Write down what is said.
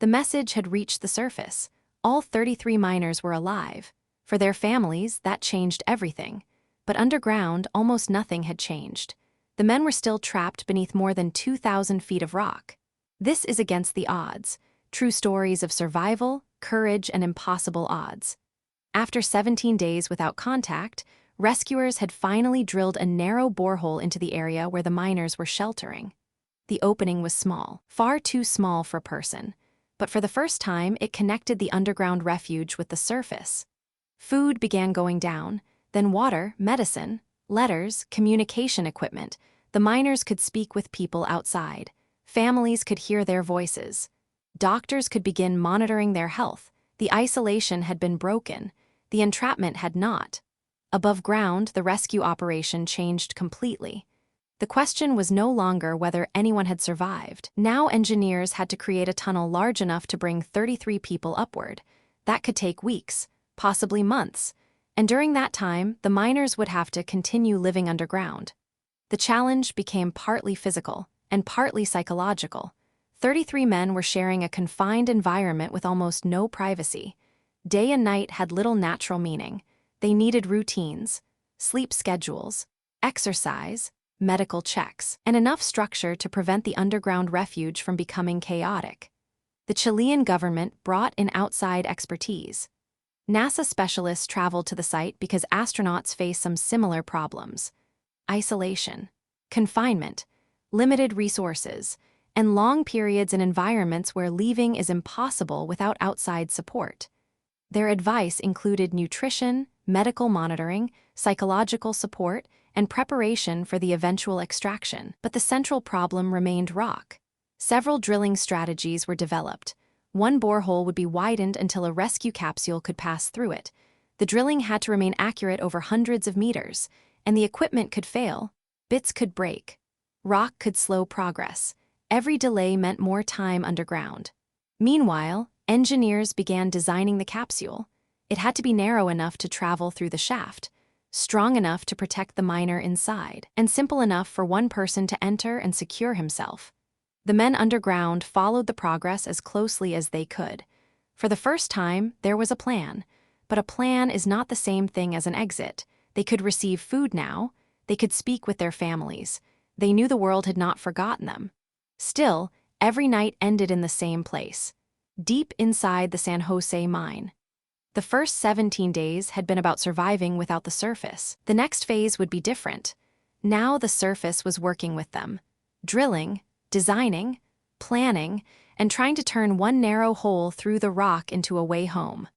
The message had reached the surface. All 33 miners were alive. For their families, that changed everything. But underground, almost nothing had changed. The men were still trapped beneath more than 2,000 feet of rock. This is against the odds. True stories of survival, courage, and impossible odds. After 17 days without contact, rescuers had finally drilled a narrow borehole into the area where the miners were sheltering. The opening was small, far too small for a person. But for the first time, it connected the underground refuge with the surface. Food began going down, then water, medicine, letters, communication equipment. The miners could speak with people outside. Families could hear their voices. Doctors could begin monitoring their health. The isolation had been broken. The entrapment had not. Above ground, the rescue operation changed completely. The question was no longer whether anyone had survived. Now engineers had to create a tunnel large enough to bring 33 people upward. That could take weeks, possibly months. And during that time, the miners would have to continue living underground. The challenge became partly physical and partly psychological. 33 men were sharing a confined environment with almost no privacy. Day and night had little natural meaning. They needed routines, sleep schedules, exercise, medical checks, and enough structure to prevent the underground refuge from becoming chaotic. The Chilean government brought in outside expertise. NASA specialists traveled to the site because astronauts face some similar problems: isolation, confinement, limited resources, and long periods in environments where leaving is impossible without outside support. Their advice included nutrition, medical monitoring, psychological support, and preparation for the eventual extraction. But the central problem remained rock. Several drilling strategies were developed. One borehole would be widened until a rescue capsule could pass through it. The drilling had to remain accurate over hundreds of meters, and the equipment could fail. Bits could break. Rock could slow progress. Every delay meant more time underground. Meanwhile, engineers began designing the capsule. It had to be narrow enough to travel through the shaft, strong enough to protect the miner inside, and simple enough for one person to enter and secure himself. The men underground followed the progress as closely as they could. For the first time, there was a plan. But a plan is not the same thing as an exit. They could receive food now. They could speak with their families. They knew the world had not forgotten them. Still, every night ended in the same place, deep inside the San José mine. The first 17 days had been about surviving without the surface. The next phase would be different. Now the surface was working with them, drilling, designing, planning, and trying to turn one narrow hole through the rock into a way home.